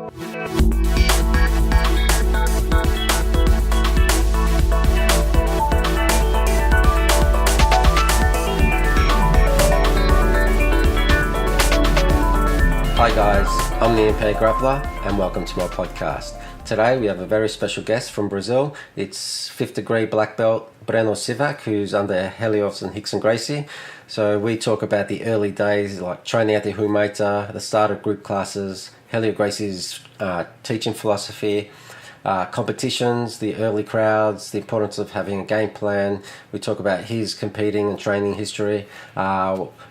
Hi guys, I'm the Impaired Grappler and welcome to my podcast. Today we have a very special guest from Brazil. It's 5th degree black belt Breno Sivak, who's under Helio and Rickson Gracie. So we talk about the early days, like training at the Humaita, the start of group classes, Helio Gracie's teaching philosophy, competitions, the early crowds, the importance of having a game plan. We talk about his competing and training history.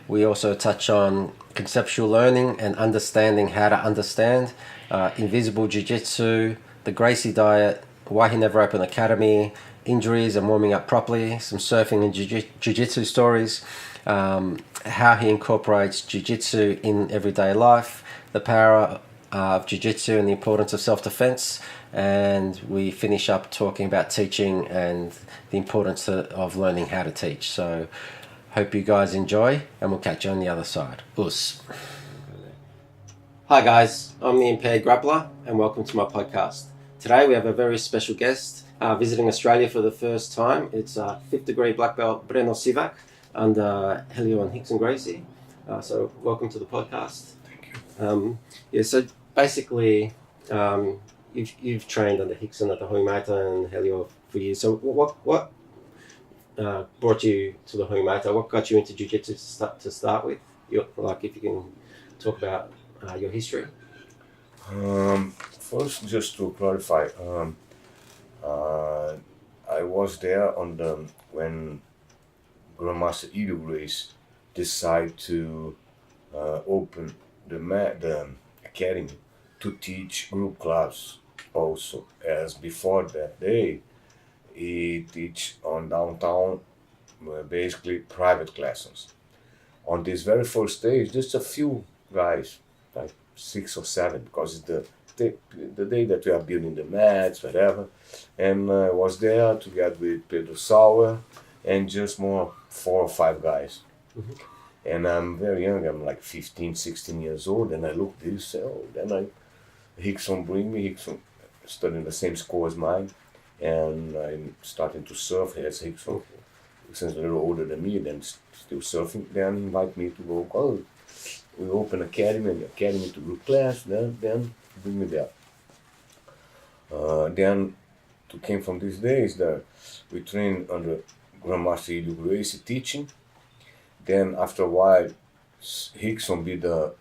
We also touch on conceptual learning and understanding how to understand, invisible Jiu-Jitsu, the Gracie diet, why he never opened academy, injuries and warming up properly, some surfing and Jiu-Jitsu stories, how he incorporates Jiu-Jitsu in everyday life, the power of Jiu-Jitsu and the importance of self-defense, and we finish up talking about teaching and the importance of learning how to teach. So hope you guys enjoy, and we'll catch you on the other side. Us. Hi guys, I'm the Impaired Grappler, and welcome to my podcast. Today we have a very special guest visiting Australia for the first time. It's 5th degree black belt Breno Sivak under Helio and Rickson Gracie. So welcome to the podcast. Thank you. So basically you've trained under Rickson at the Humaita and Helio for years. So what brought you to the Humaita? What got you into Jiu-Jitsu to start with? If you can talk about your history. First, just to clarify, I was there when Grandmaster Helio Gracie decided to open the academy to teach group class also, as before that day he teach on downtown basically private classes. On this very first stage, just a few guys, like 6 or 7, because it's the day that we are building the mats, whatever, and I was there together with Pedro Sauer and just more 4 or 5 guys. Mm-hmm. And I'm very young, I'm like 15, 16 years old, and I look this, then Rickson bring me, Rickson studying the same school as mine, and I'm starting to surf as Rickson. Rickson's a little older than me, then still surfing, then he invite me to go, we open academy to group class, then bring me there. Then to came from these days that we trained under Grandmaster Helio Gracie teaching. Then after a while, Rickson be the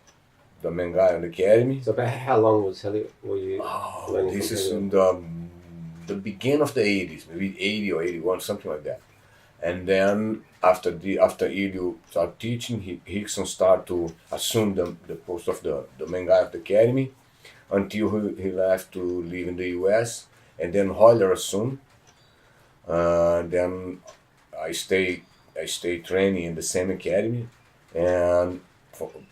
main guy on the academy. So about how long was Helio? Were you learning? This is in the beginning of the 80s, maybe 80 or 81, something like that. And then after Helio started teaching, Rickson started to assume the post of the main guy of the academy until he left to live in the US. And then Hoyler assumed. Then I stay training in the same academy and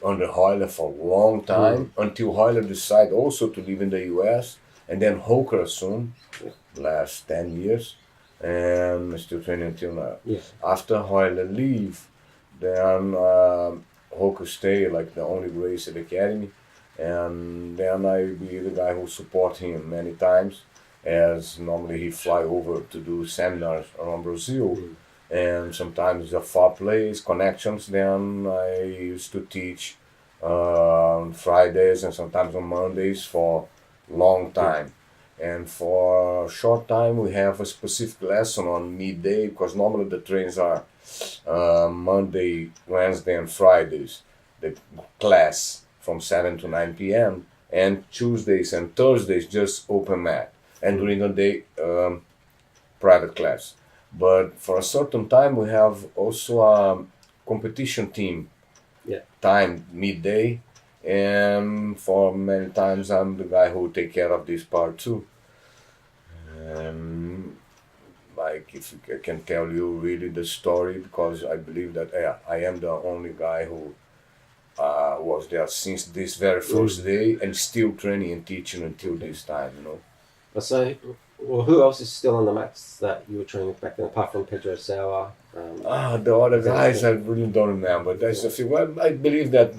under Hoyler for a long time until Hoyler decided also to live in the US, and then Hoker assumed last 10 years, and I'm still training until now. Yes. After Hoyler leave, then Hoker stay like the only Grace at the academy, and then I be the guy who support him many times, as normally he fly over to do seminars around Brazil. And sometimes the far place, connections, then I used to teach on Fridays and sometimes on Mondays for long time. And for a short time we have a specific lesson on midday, because normally the trains are Monday, Wednesday and Fridays, the class from 7 to 9 p.m. and Tuesdays and Thursdays just open mat. And during the day, private class. But for a certain time, we have also a competition team time midday, and for many times I'm the guy who take care of this part too. Like if I can tell you really the story, because I believe that I am the only guy who was there since this very first day and still training and teaching until this time, So, who else is still on the mats that you were training back then, apart from Pedro Sauer? The other guys I really don't remember. There's a few. Well, I believe that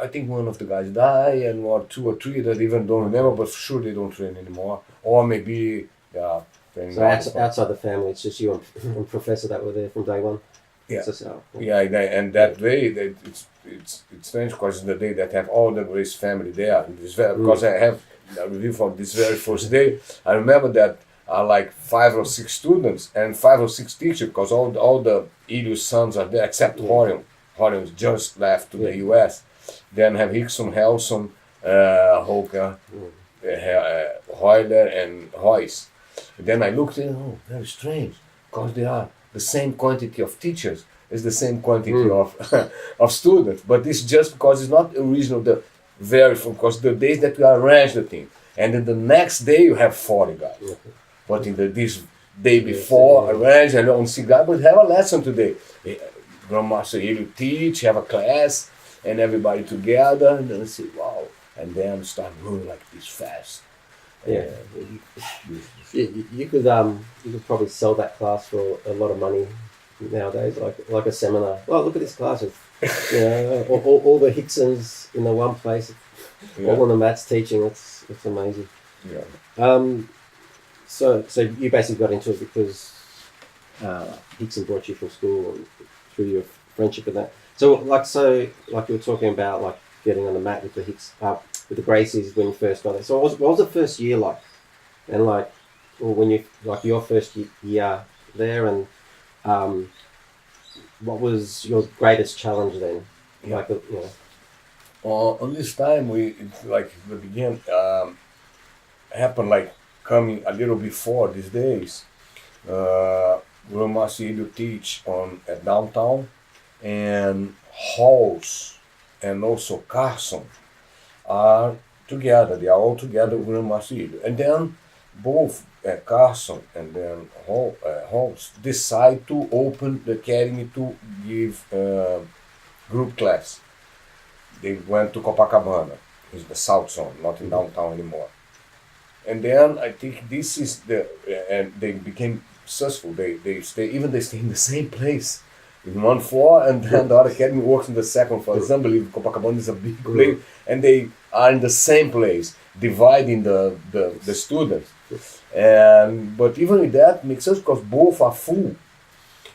I think one of the guys died, and or two or three that even don't remember, but for sure they don't train anymore. Or maybe, yeah. So outside the family, it's just you and Professor that were there from day one? Yeah. So, Yeah, and that way, it's strange because it's the day that have all the Grace family there. And because I have a review from this very first day, I remember that like 5 or 6 students and 5 or 6 teachers, because all the Helio's sons are there except Horion. Horion's just left to the US. Then have Rickson, Helson, Hoka, Hoyler, and Royce. Then I looked and oh, very strange, because they are the same quantity of teachers as the same quantity of of students. But it's just because it's not original, the very because the days that we arrange the thing, and then the next day you have 40 guys. But in this day before, arrange and don't see guys, but have a lesson today. Grandmaster Helio teach, have a class, and everybody together, and then say, wow, and then start growing like this fast. Yeah, you could probably sell that class for a lot of money nowadays, like a seminar. Well, look at this class with all the Hicksons in the one place, all on the mats teaching. It's amazing. Yeah. So you basically got into it because Hickson brought you from school and through your friendship with that. So like you were talking about, like getting on the mat with the with the Gracies when you first got there. So what was the first year like? And like, or when you like your first year there, and what was your greatest challenge then? Yeah. Like, On this time, the beginning happened like coming a little before these days. Grandmaster Helio teach at downtown, and Halls and also Carson are together. They are all together with Grandmaster Helio. And then both Carson and then Halls decide to open the academy to give group class. They went to Copacabana, it's the South Zone, not in downtown anymore. And then I think this is and they became successful. They stay in the same place in one floor, and then the other academy works in the second floor. It's unbelievable. Copacabana is a big place, and they are in the same place, dividing the students. But even with that makes sense because both are full,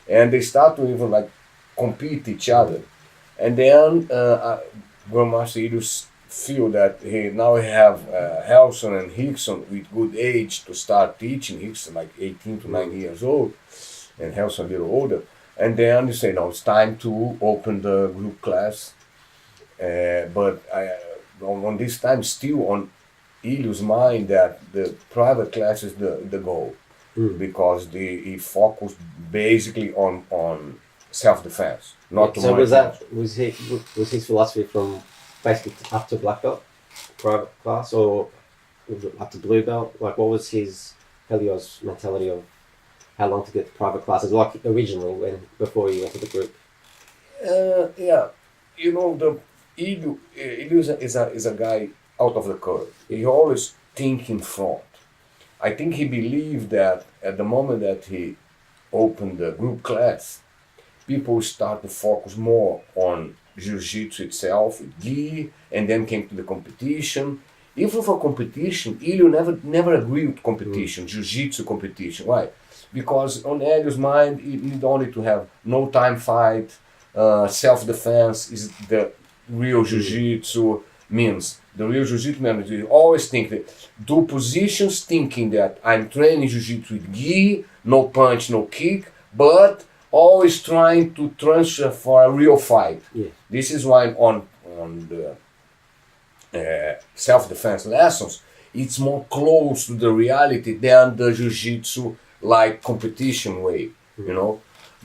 and they start to even like compete each other. And then Grandmaster Helio feel that he have Helson and Rickson with good age to start teaching. Rickson like 18 to 9 years old, and Helson a little older. And then you say, no, it's time to open the group class. But on this time, still on Helio's mind that the private class is the goal, because he focused basically on self-defense, not too much. So was his philosophy from basically up to black belt private class, or was it up to blue belt? Like, what was Helio's mentality of how long to get to private classes, like originally before you went to the group? Yeah, the Helio is a guy out of the curve. He always think in front. I think he believed that at the moment that he opened the group class, people start to focus more on Jiu-Jitsu itself, with gi, and then came to the competition. Even for competition, Helio never agreed with competition, Jiu-Jitsu competition. Why? Because on Helio's mind, you need only to have no time fight, self-defense is the real Jiu-Jitsu means. The real Jiu-Jitsu means you always think that, do positions thinking that I'm training Jiu-Jitsu with gi, no punch, no kick, but always trying to transfer for a real fight. Yeah. This is why on the self-defense lessons, it's more close to the reality than the Jiu-Jitsu like competition way,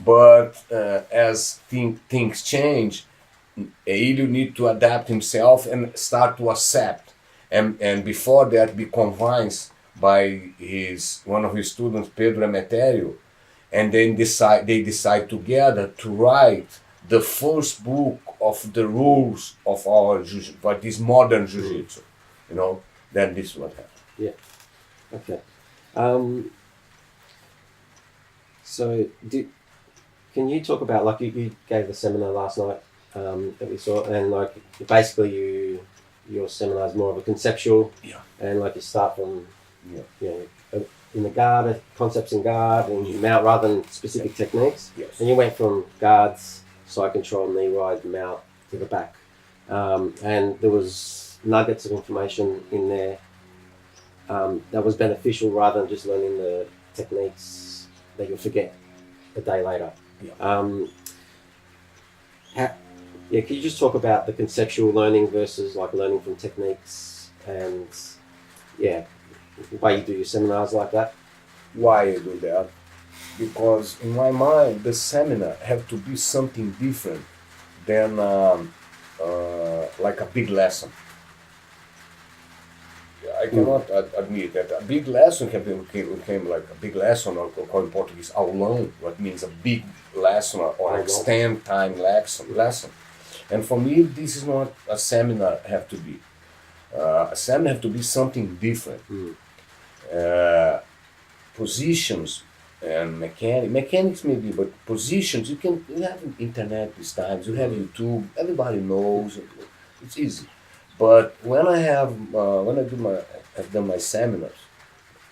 But as things change, Helio need to adapt himself and start to accept, and before that be convinced by one of his students, Pedro Emeterio, and then they decide together to write the first book of the rules of our Jiu-Jitsu, but this modern Jiu-Jitsu, then this is what happened. Yeah. Okay. So can you talk about, like you gave the seminar last night, that we saw, and like basically your seminar is more of a conceptual, Yeah. and like you start from Yeah. in the guard, concepts in guard and mount rather than specific techniques. Yes. And you went from guards, side control, knee ride, mount to the back, and there was nuggets of information in there that was beneficial rather than just learning the techniques that you'll forget a day later. Yeah. Can you just talk about the conceptual learning versus like learning from techniques and why you do your seminars like that? Why I do that? Because in my mind, the seminar have to be something different than like a big lesson. I cannot admit that a big lesson became like a big lesson, or called in Portuguese aulão, what means a big lesson or extend time lesson. And for me, this is not a seminar have to be. A seminar have to be something different. Positions and mechanics maybe, but positions, you have internet these times, you have YouTube, everybody knows, it's easy. But when I've done my seminars,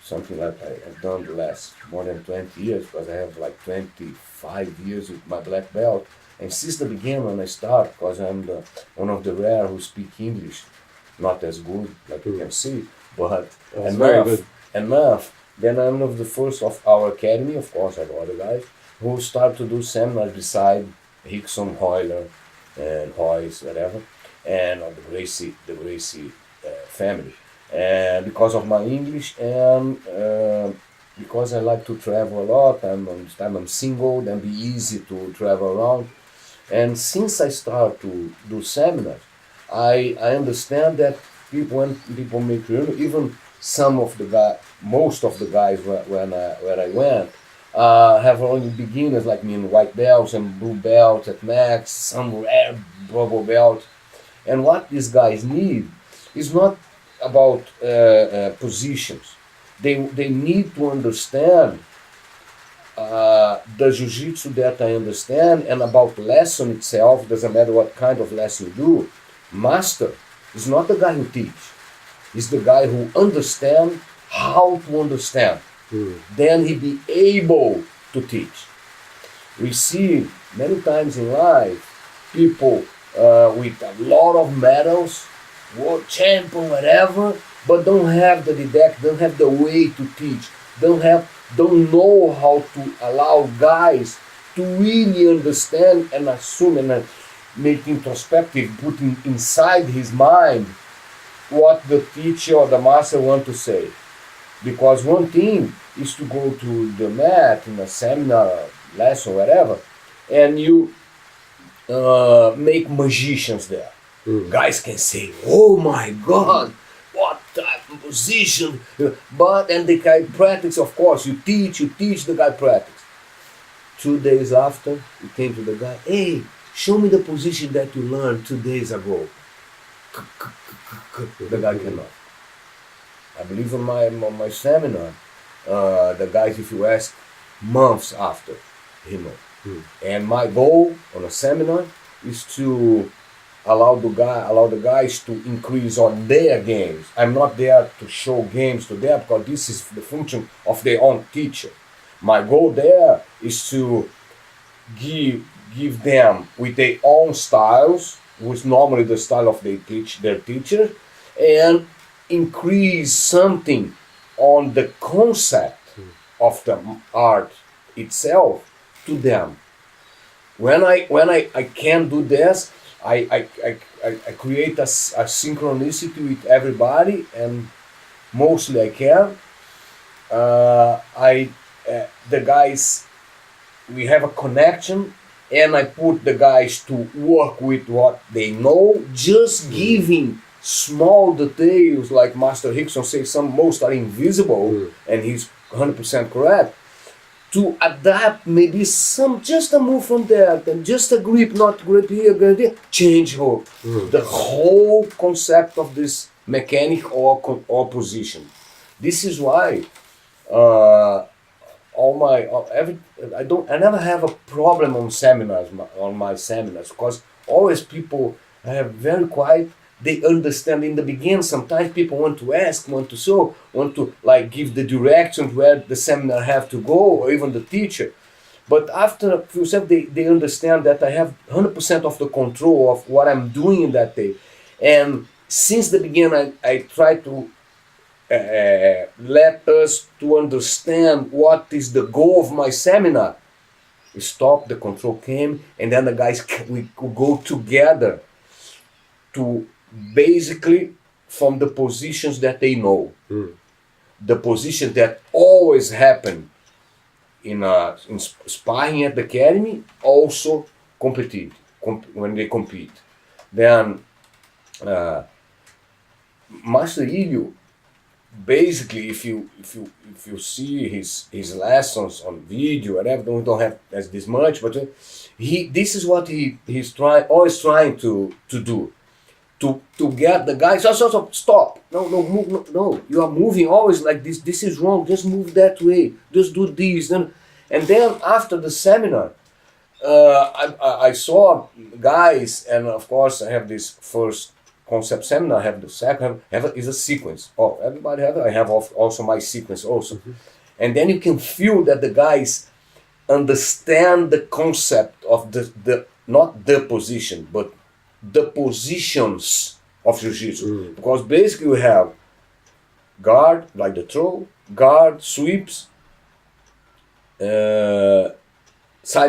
something like I've done the last more than 20 years, because I have like 25 years with my black belt. And since the beginning when I start, because I'm one of the rare who speak English, not as good, like you can see, but enough. Then I'm one of the first of our academy, of course I have other guys, who start to do seminars beside Rickson, Hoyler, and Hoyes, whatever, and of the Gracie family. And because of my English and because I like to travel a lot, I'm single, then be easy to travel around. And since I start to do seminars, I understand that when people make even some of the guys, most of the guys where I went, have only beginners like me in white belts and blue belts at max, some rare bubble belts. And what these guys need is not about positions. They need to understand the Jiu-Jitsu that I understand, and about lesson itself. Doesn't matter what kind of lesson you do. Master is not the guy who teach. He's the guy who understand how to understand. Then he be able to teach. We see many times in life people with a lot of medals, world champion, whatever, but don't have the didactic, don't have the way to teach, don't know how to allow guys to really understand and assume and make introspective, putting inside his mind what the teacher or the master want to say. Because one thing is to go to the mat in a seminar, lesson, whatever, and you make magicians there. Guys can say, "Oh my God, what type of position?" But and the guy practice, of course. You teach, the guy practice. 2 days after, you came to the guy, "Hey, show me the position that you learned 2 days ago." The guy cannot. I believe on my seminar, the guys, if you ask months after, he know. And my goal on a seminar is to allow the guys to increase on their games. I'm not there to show games to them, because this is the function of their own teacher. My goal there is to give them with their own styles, which normally the style of their teacher, and increase something on the concept of the art itself to them. When I can do this, I create a synchronicity with everybody, and mostly I can. The guys, we have a connection, and I put the guys to work with what they know, just giving small details, like Master Rickson says, most are invisible, and he's 100% correct, to adapt maybe just a move from there, then just a grip, not grip here, grip there, change the whole concept of this mechanic or position. This is why I never have a problem on my seminars, because always people have very quiet. They understand in the beginning. Sometimes people want to ask, want to like give the direction where the seminar have to go, or even the teacher. But after a few steps, they understand that I have 100% of the control of what I'm doing in that day. And since the beginning, I try to let us to understand what is the goal of my seminar. We stop, the control came, and then the guys, we could go together to basically from the positions that they know. The position that always happen in sparring at the academy, also when they compete. Then Master Helio, basically, if you see his lessons on video, whatever, we don't have as this much, but this is what he's always trying to do. To get the guys, stop, no, move, no, you are moving always like this, this is wrong, just move that way, just do this. And then after the seminar, I saw guys, and of course I have this first concept seminar, I have the second, is a sequence. Oh, everybody have it, I have also my sequence also. And then you can feel that the guys understand the concept of the not the position, but the positions of Jiu-Jitsu. Because basically we have guard, like the throw, guard, sweeps, side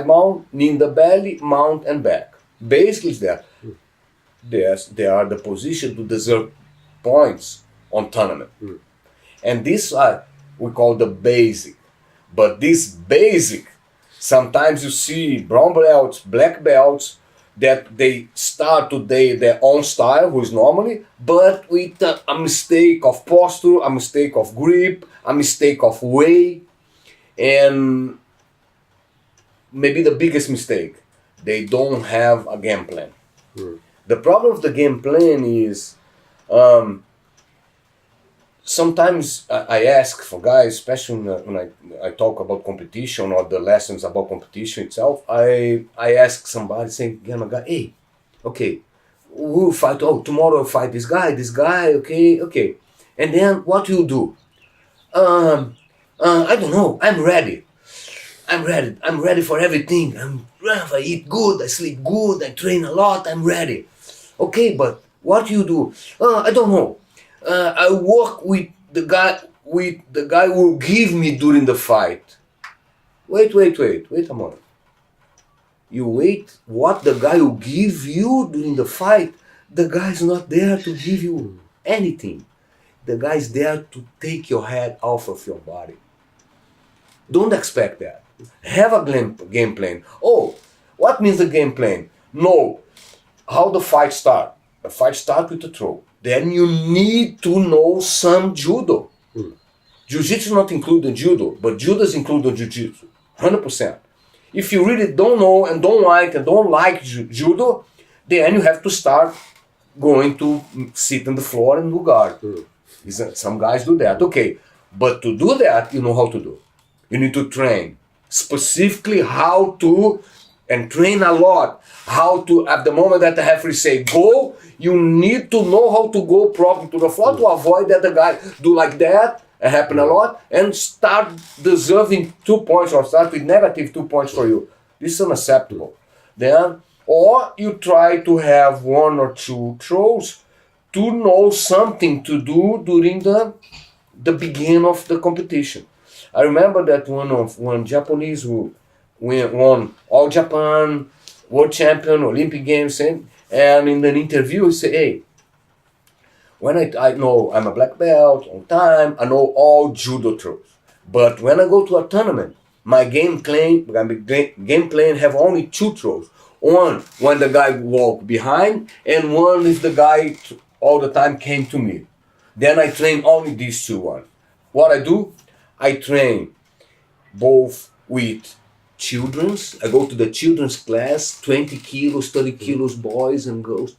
mount, knee in the belly, mount and back. Basically it's that. They are the position to deserve points on tournament. And this we call the basic. But this basic, sometimes you see brown belts, black belts, that they start today their own style, who is normally, but with a mistake of posture, a mistake of grip, a mistake of way, and maybe the biggest mistake, they don't have a game plan. The problem of the game plan is sometimes I ask for guys, especially when I talk about competition or the lessons about competition itself, I ask somebody saying, hey, okay, we'll fight, tomorrow I'll fight this guy, okay. And then what you do? I don't know, I'm ready for everything. I eat good, I sleep good, I train a lot, I'm ready. Okay, but what you do? I don't know. I work with the guy who will give me during the fight. Wait a moment. You wait what the guy will give you during the fight? The guy's not there to give you anything. The guy's there to take your head off of your body. Don't expect that. Have a game plan. Oh, what means the game plan? No. How the fight start? The fight start with the throw. Then you need to know some judo. Jiu-Jitsu not included judo, but judo is included Jiu-Jitsu, 100%. If you really don't know and don't like judo, then you have to start going to sit on the floor and do guard. Some guys do that, okay. But to do that, you know how to do. You need to train specifically how to, and train a lot, how to, at the moment that the referee say go, you need to know how to go properly to the floor to avoid that the guy do like that, it happen a lot, and start deserving 2 points or start with negative 2 points for you. This is unacceptable. Then, or you try to have 1 or 2 throws to know something to do during the beginning of the competition. I remember that one Japanese who won All Japan, World Champion, Olympic Games, and in an interview he said, hey, when I know I'm a black belt on time, I know all judo throws. But when I go to a tournament, my game plan have only 2 throws. One when the guy walk behind, and one if the guy all the time came to me. Then I train only these 2 ones. What I do? I train both with children's. I go to the children's class, 20 kilos, 30 kilos boys and girls.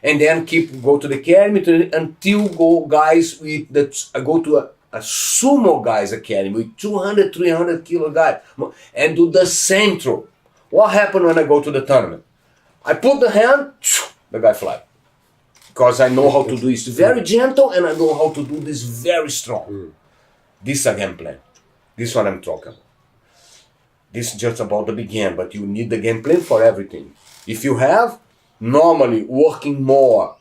And then go to the academy until go guys with I go to a sumo guys academy with 200, 300 kilo guys and do the same throw. What happened when I go to the tournament? I put the hand, the guy fly. Because I know how to do this very gentle and I know how to do this very strong. This is a game plan. This is what I'm talking about. This is just about the beginning, but you need the game plan for everything. If you have, normally working more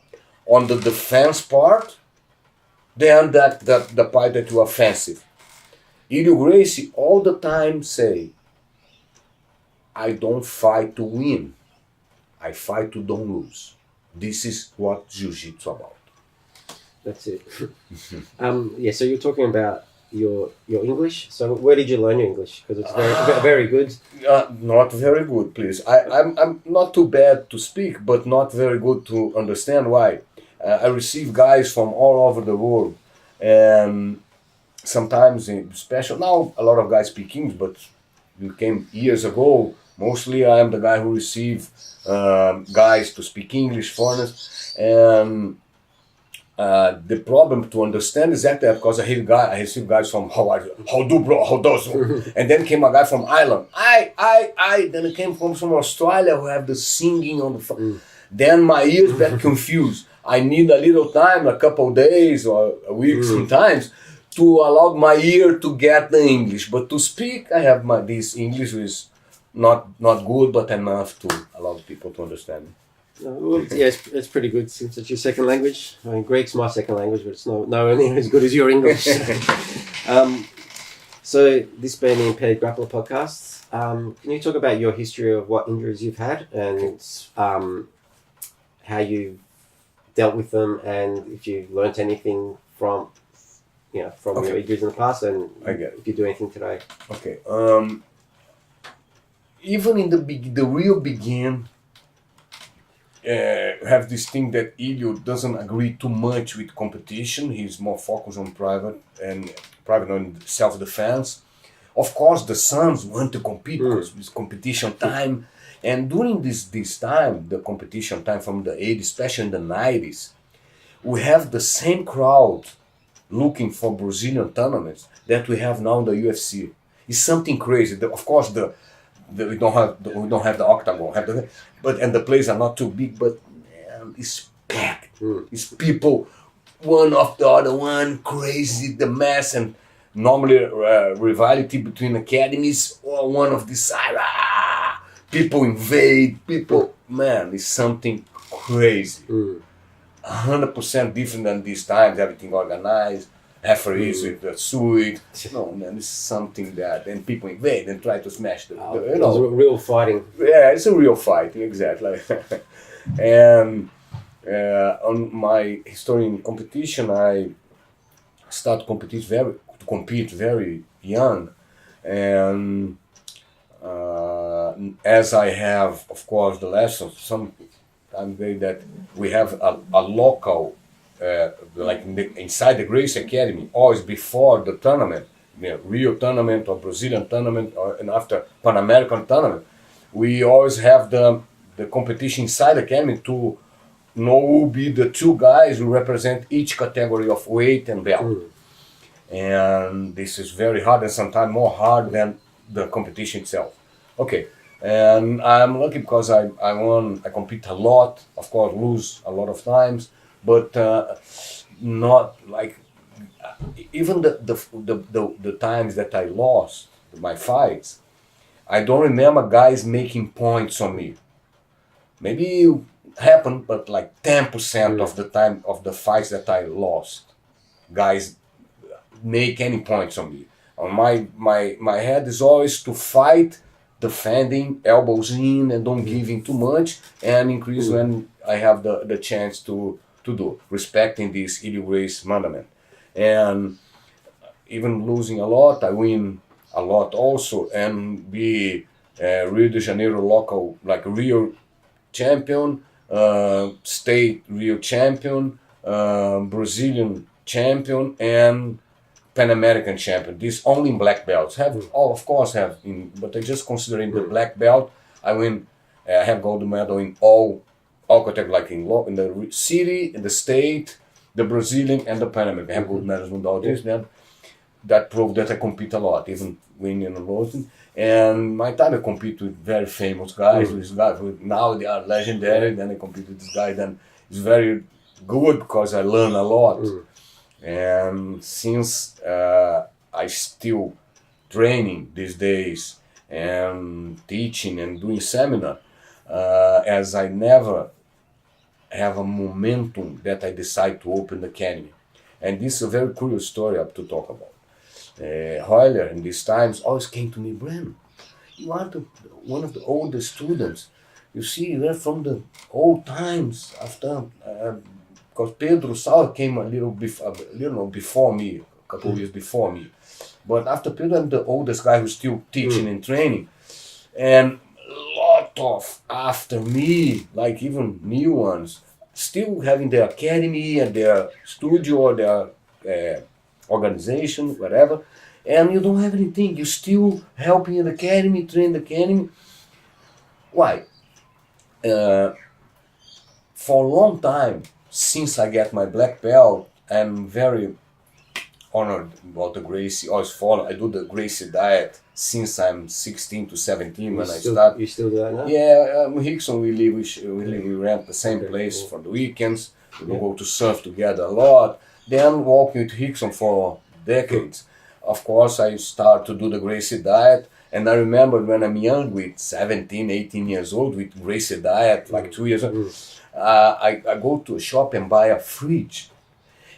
on the defense part than the part that you are offensive. Helio Gracie all the time say, I don't fight to win. I fight to don't lose. This is what Jiu-Jitsu about. That's it. Yeah, so you're talking about your English. So where did you learn your English? Because it's very good. Not very good, please. I'm not too bad to speak, but not very good to understand why. I receive guys from all over the world, and sometimes, special now, a lot of guys speak English, but it came years ago. Mostly, I am the guy who receive guys to speak English, foreigners, and the problem to understand is that because I receive guys from how do bro, how does, and then came a guy from Ireland, then it came from Australia who have the singing on the phone. Then my ears get confused. I need a little time, a couple of days or a week sometimes, to allow my ear to get the English. But to speak, I have this English is not good, but enough to allow people to understand. Well, yeah, it's pretty good since it's your second language. I mean, Greek's my second language, but it's nowhere near as good as your English. So this being the Impaired Grappler podcast, can you talk about your history of what injuries you've had and how you dealt with them, and if you've learnt anything from your injuries in the past, and if you do anything today? Okay. Even in the real beginning, have this thing that Helio doesn't agree too much with competition. He's more focused on private on self-defense. Of course, the sons want to compete because it's competition time. And during this time, the competition time from the 80s, especially in the 90s, we have the same crowd looking for Brazilian tournaments that we have now in the UFC. It's something crazy. Of course, we don't have the octagon, and the places are not too big, but man, it's packed. It's people, one after the other one, crazy, the mess, and normally rivalry between academies or one of the side. People invade, man, it's something crazy. 100% different than these times, everything organized, referees with the suit. No, man, it's something that, and people invade and try to smash It's real fighting. Yeah, it's a real fight, exactly. And on my history in competition, I started to compete very young, and as I have, of course, the lessons, some way that we have a local, like inside the Gracie Academy, always before the tournament, Rio tournament or Brazilian tournament, and after Pan American tournament, we always have the competition inside the academy to know who will be the two guys who represent each category of weight and belt. And this is very hard, and sometimes more hard than the competition itself. Okay. And I'm lucky because I compete a lot, of course lose a lot of times, but not like even the times that I lost my fights, I don't remember guys making points on me. Maybe it happened, but like 10% of the time of the fights that I lost, guys make any points on me. On my head is always to fight defending, elbows in, and don't giving too much, and increase when I have the chance to do, respecting this Helio Gracie mandament. And even losing a lot, I win a lot also, and be Rio de Janeiro local, like Rio champion, state Rio champion, Brazilian champion, and Pan American champion. This only in black belts. Of course have, but I just considering the black belt, I win. I have gold medal in all categories, like in the city, in the state, the Brazilian, and the Pan American. I have gold medals in all this. Then that proved that I compete a lot, even winning and losing. And my time I compete with very famous guys. This guy who now they are legendary. Then I compete with this guy. Then it's very good because I learn a lot. And since I still training these days and teaching and doing seminar, as I never have a momentum that I decide to open the academy. And this is a very curious story I have to talk about. Hoyler in these times always came to me, Breno, you are one of the oldest students. You see, you're from the old times after, because Pedro Sal came a little before me, a couple of years before me. But after Pedro, I'm the oldest guy who's still teaching and training. And a lot of after me, like even new ones, still having their academy and their studio or their organization, whatever, and you don't have anything. You're still helping in the academy, train the academy. Why? For a long time, since I get my black belt, I'm very honored about the Gracie. Always follow. I do the Gracie diet since I'm 16 to 17 when I start. You still do that now? Yeah, Rickson, we rent the same place for the weekends. We go to surf together a lot. Then walking with Rickson for decades. Of course, I start to do the Gracie diet. And I remember when I'm young, with 17, 18 years old, with Gracie diet, like 2 years old, I go to a shop and buy a fridge.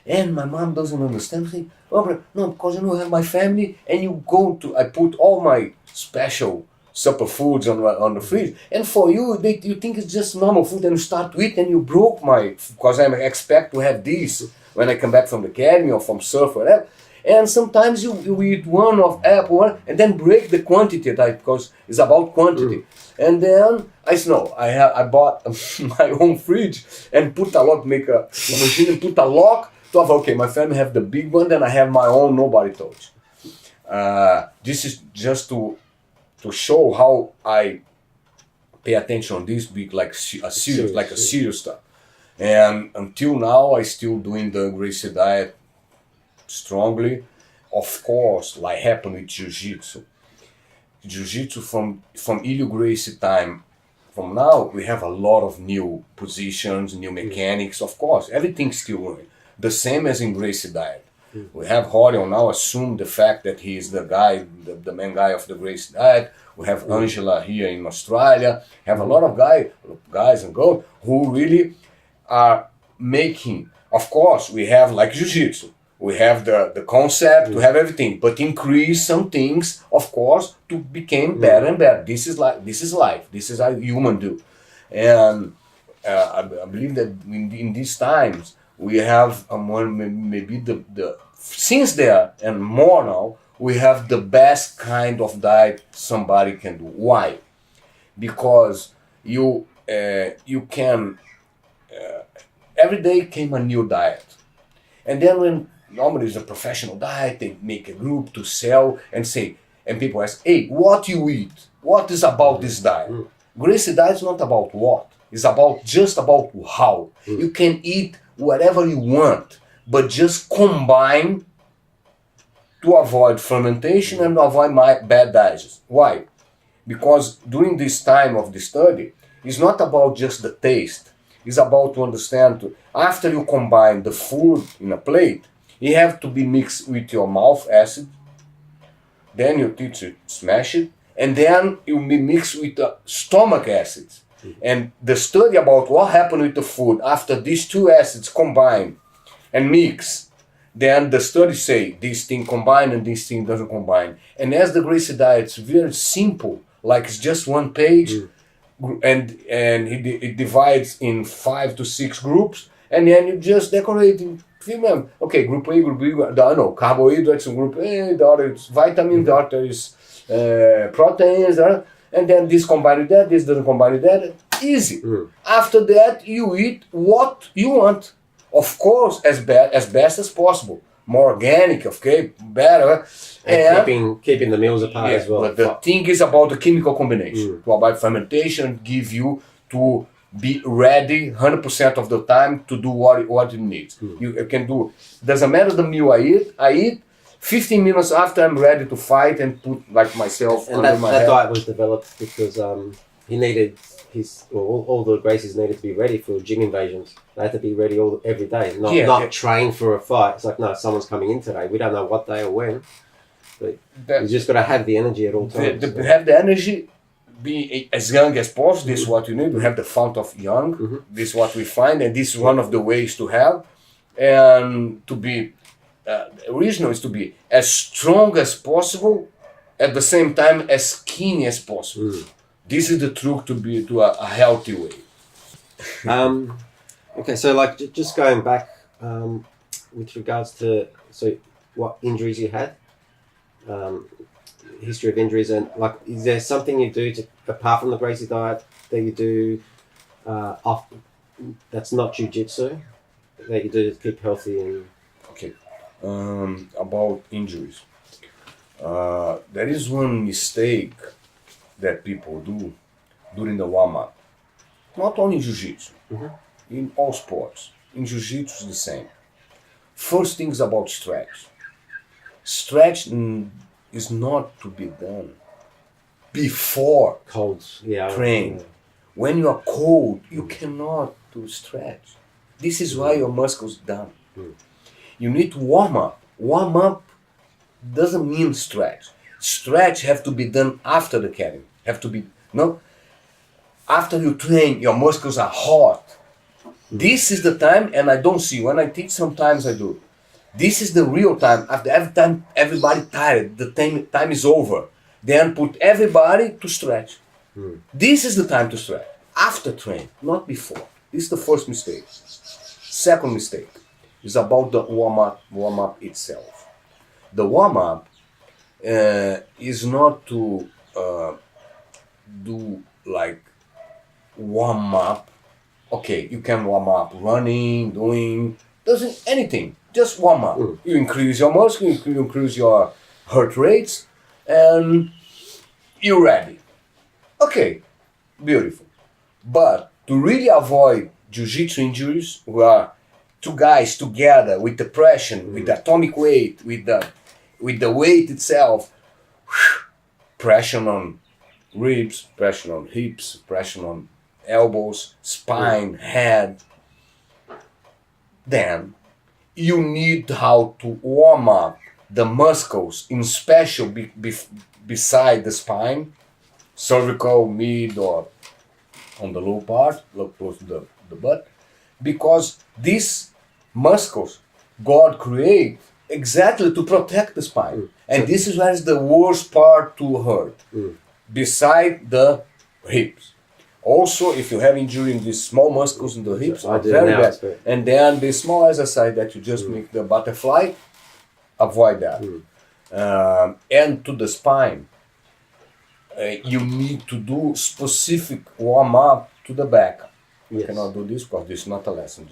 And my mom doesn't understand. I say, oh, no, because you have my family, and you go to, I put all my special supper foods on the fridge. And for you, you think it's just normal food, and you start to eat, and you broke because I expect to have this when I come back from the academy or from surf or whatever. And sometimes you eat one of apple and then break the quantity, because it's about quantity. And then I said, no, I bought my own fridge and put a lock, make a machine and put a lock to have, okay, my family have the big one, then I have my own, nobody touch. This is just to show how I pay attention on this big, like a serious stuff. And until now, I still doing the Gracie diet strongly. Of course, like happened with Jiu-Jitsu. Jiu-Jitsu from Helio Gracie time, from now, we have a lot of new positions, new mechanics. Of course, everything's still running. The same as in Gracie diet. We have Helio now assume the fact that he is the guy, the main guy of the Gracie diet. We have Angela here in Australia. Have a lot of guys and girls who really are making. Of course, we have like Jiu-Jitsu. We have the concept, we have everything, but increase some things, of course, to become better and better. This is life. This is how human do. And I believe that in these times, we have maybe since there and more now, we have the best kind of diet somebody can do. Why? Because you can, every day came a new diet. And then when normally it's a professional diet, they make a group to sell and say, and people ask, hey, what you eat? What is about this diet? Gracie diet is not about what. It's just about how. You can eat whatever you want, but just combine to avoid fermentation and avoid bad digest. Why? Because during this time of the study, it's not about just the taste. It's about to understand, after you combine the food in a plate, it have to be mixed with your mouth acid, then you teach it, smash it, and then it will be mixed with the stomach acids. And the study about what happened with the food after these two acids combine and mix, then the studies say this thing combine and this thing doesn't combine. And as the Gracie diet, it's very simple, like it's just one page, and it divides in 5 to 6 groups, and then you just decorate in female. Okay, group A, group B, carbohydrates in group A, the other is vitamin, the other is proteins, and then this combined with that, this doesn't combine with that. Easy. After that, you eat what you want. Of course, as best as possible. More organic, okay, better. And keeping the meals apart as well. But the thing is about the chemical combination. To avoid fermentation, give you to be ready 100% of the time to do what it needs. You can do, doesn't matter the meal I eat, 15 minutes after I'm ready to fight and put like myself And under that, my that head. diet was developed because he needed all the Gracies needed to be ready for gym invasions. They had to be ready every day, not train for a fight. It's like, no, someone's coming in today. We don't know what day or when, but you just got to have the energy at all times. Have the energy, be as young as possible. This is what you need. We have the fount of young. This is what we find, and this is one of the ways to have, and to be. Original is to be as strong as possible, at the same time as skinny as possible. This is the truth to a healthy way. Okay, so like just going back with regards to what injuries you had, history of injuries, and like is there something you do apart from the Gracie diet that you do that's not jiu-jitsu that you do to keep healthy and okay. About injuries. There is one mistake that people do during the warm-up. Not only in Jiu-Jitsu, in all sports. In Jiu-Jitsu is the same. First thing is about stretch. Stretch is not to be done before cold train. When you are cold, you cannot do stretch. This is why your muscles done. You need to warm up. Warm up doesn't mean stretch. Stretch have to be done after the academy. After you train, your muscles are hot. This is the time, and I don't see. When I teach, sometimes I do. This is the real time. After every time everybody tired, the time is over. Then put everybody to stretch. This is the time to stretch. After train, not before. This is the first mistake. Second mistake is about the warm-up itself. The warm-up is not to do like warm-up. Okay, you can warm up running, doesn't anything. Just warm up. You increase your muscle, you increase your heart rates, and you're ready. Okay, beautiful. But to really avoid jiu-jitsu injuries, we are two guys together with the pressure, with the atomic weight, with the weight itself, pressure on ribs, pressure on hips, pressure on elbows, spine, head. Then you need how to warm up the muscles, in special beside the spine, cervical, mid, or on the low part, close to the butt, because these muscles God created exactly to protect the spine. And this is where is the worst part to hurt, beside the hips. Also, if you have injury in these small muscles in the hips, are very bad. And then the small exercise that you just make the butterfly, avoid that. And to the spine, you need to do specific warm-up to the back. You cannot do this because this is not a lesson.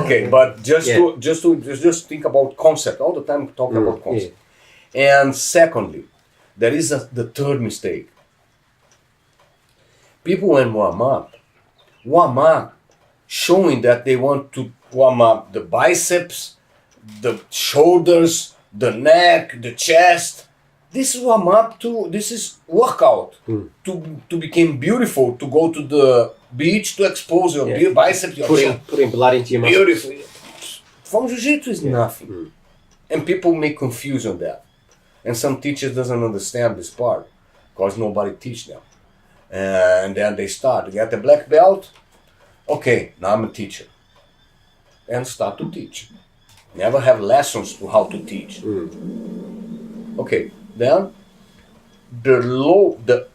Okay, but just think about concept. All the time talk about concept. And secondly, there is the third mistake. People when warm up, showing that they want to warm up the biceps, the shoulders, the neck, the chest. This is warm up this is workout to become beautiful, to go to the beach, to expose your biceps, your putting blood into your muscles. Beautiful. From Jiu-Jitsu is nothing. And people make confusion there. And some teachers doesn't understand this part because nobody teach them. And then they get a black belt. Okay, now I'm a teacher. And start to teach. Never have lessons to how to teach. Okay, then the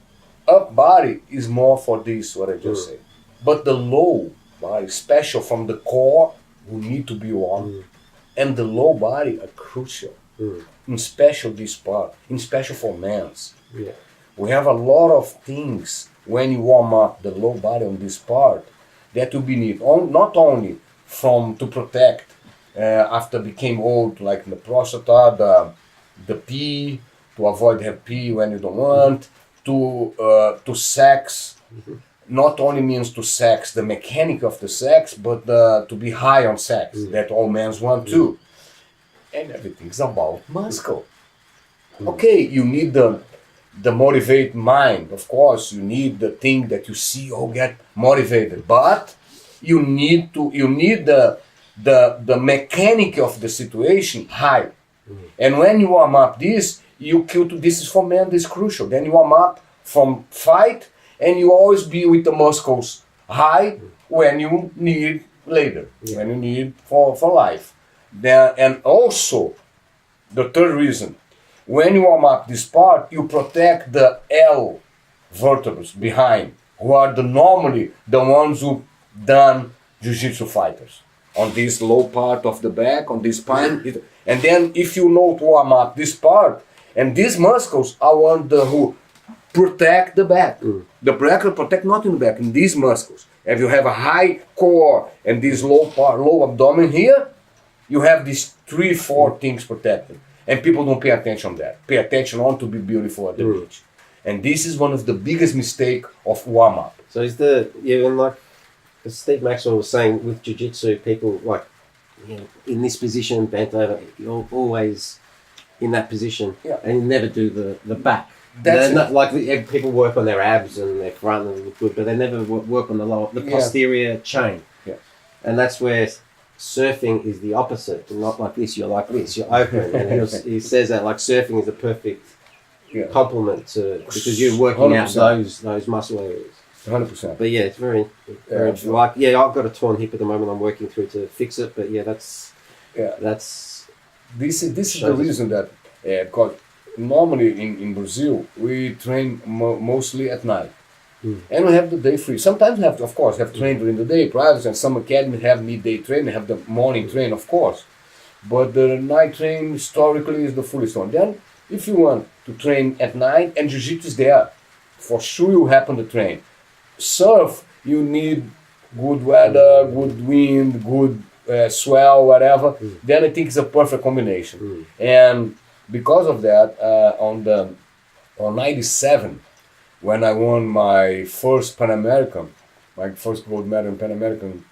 up body is more for this, what I just said. But the low body, special from the core, will need to be warm. And the low body are crucial. In special this part, in special for men's. We have a lot of things when you warm up the low body on this part that will be needed. Not only to protect after became old, like the prostata, the pee, to avoid have pee when you don't want, to sex. Not only means to sex, the mechanic of the sex, but to be high on sex, that all men want too. and everything's about muscle. Okay, you need the motivate mind. Of course, you need the thing that you see or get motivated, but you need the mechanic of the situation high. And when you warm up this, you kill to this is for men, this is crucial. Then you warm up from fight, and you always be with the muscles high when you need later, when you need for life. Then, and also, the third reason, when you warm up this part, you protect the L vertebrae behind, who are normally the ones who done Jiu-Jitsu fighters. On this low part of the back, on this spine. And then if you know to warm up this part, and these muscles are one who protect the back. The Grappler protect not in the back, in these muscles. If you have a high core and this low part, low abdomen here, you have these 3-4 things protected. And people don't pay attention to that. Pay attention on to be beautiful at the beach. And this is one of the biggest mistake of warm-up. So is the, and like Steve Maxwell was saying, with Jiu-Jitsu, people like, in this position, bent over, you're always in that position, and you never do the back. That's not, like people work on their abs and their front and look good, but they never work on the posterior chain. Yeah. And that's where surfing is the opposite. You're not like this, you're like this, you're open. And he says that like surfing is a perfect complement to, because you're working 100%. Out those muscle areas. 100%. But yeah, it's very like I've got a torn hip at the moment. I'm working through to fix it. But that's this is the reason that because normally in Brazil we train mostly at night, and we have the day free. Sometimes we have to, of course, have train during the day. Private and some academies have midday train. They have the morning train, of course, but the night train historically is the fullest one. Then, if you want to train at night and Jiu-Jitsu is there, for sure you happen to train. Surf, you need good weather, good wind, good swell, whatever. Then I think it's a perfect combination. And because of that, on 97, when I won my first Pan American, my first gold medal in Pan American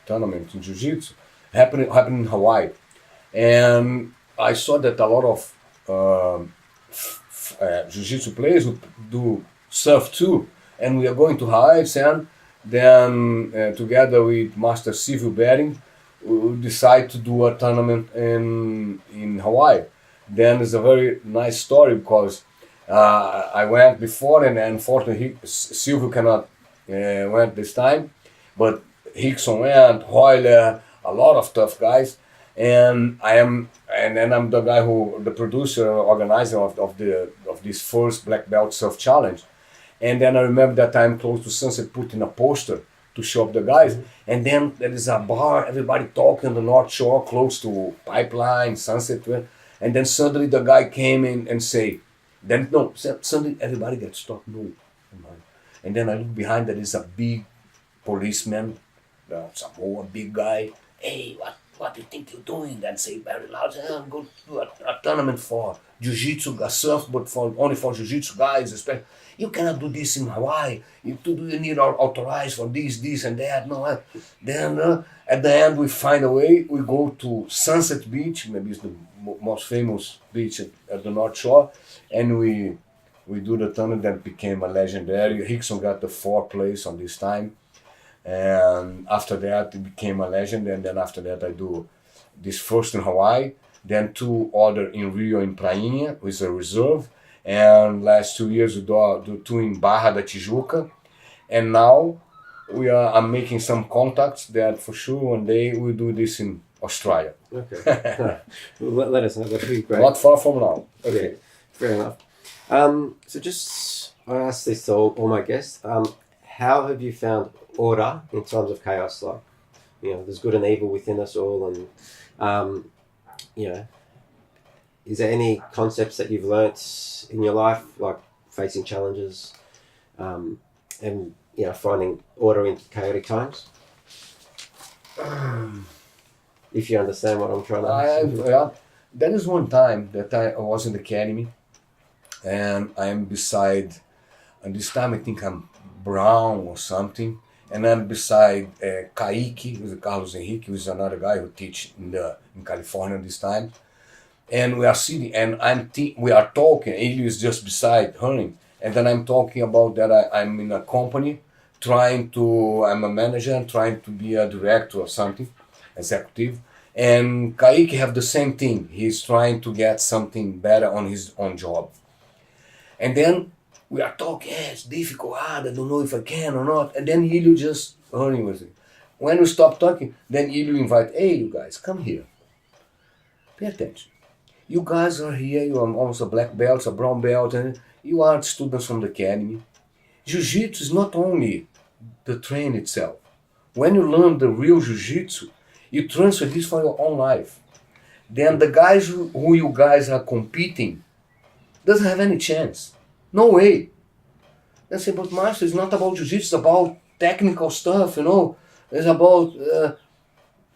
tournament in Jiu-Jitsu, happened in Hawaii, and I saw that a lot of Jiu-Jitsu players would do surf too. And we are going to Heights, and then together with Master Civil Betting, we decide to do a tournament in Hawaii. Then it's a very nice story because I went before, and unfortunately Silvio cannot went this time, but Rickson went, Hoyler, a lot of tough guys, and I'm the guy the producer, organizer of this first black belt surf challenge. And then I remember that I'm close to Sunset, put in a poster to show up the guys. And then there is a bar, everybody talking on the North Shore, close to Pipeline, Sunset. And then suddenly the guy came in and suddenly everybody gets stopped. No. And then I look behind, there is a big policeman, a big guy. Hey, what do you think you're doing? Then say very loud, I'm going to do a tournament for Jiu-Jitsu, surf, but only for Jiu-Jitsu guys, especially. You cannot do this in Hawaii. You need authorized for this and that. No, then at the end we find a way. We go to Sunset Beach, maybe it's the most famous beach at the North Shore, and we do the tournament that became a legendary. Rickson got the 4th place on this time, and after that it became a legend. And then after that I do this first in Hawaii, then 2 other in Rio in Prainha, with a reserve. And last 2 years we do 2 in Barra da Tijuca, and now I'm making some contacts that for sure one day we'll do this in Australia. Okay. Let us know. That'd be great. Not far from now. Okay. Fair enough. So just I ask this to all my guests. How have you found order in times of chaos? Like, there's good and evil within us all, and is there any concepts that you've learnt in your life, like facing challenges, and finding order in chaotic times? If you understand what I'm trying to say. There is one time that I was in the academy, and I am beside, and this time I think I'm Brown or something, and I'm beside Kaique, who's Carlos Henrique, who's another guy who teach in California this time. And we are sitting, and we are talking. Helio is just beside Hunting, and then I'm talking about that I'm in a company, I'm a manager, and trying to be a director or something, executive. And Kaique have the same thing. He's trying to get something better on his own job. And then we are talking, it's difficult, I don't know if I can or not. And then Helio just Hunting with it. When we stop talking, then Helio invite, hey, you guys, come here. Pay attention. You guys are here, you are almost a black belt, a brown belt, and you are students from the academy. Jiu-Jitsu is not only the train itself. When you learn the real Jiu-Jitsu, you transfer this for your own life. Then the guys who you guys are competing doesn't have any chance. No way. They say, but Master, it's not about Jiu-Jitsu, it's about technical stuff, It's about,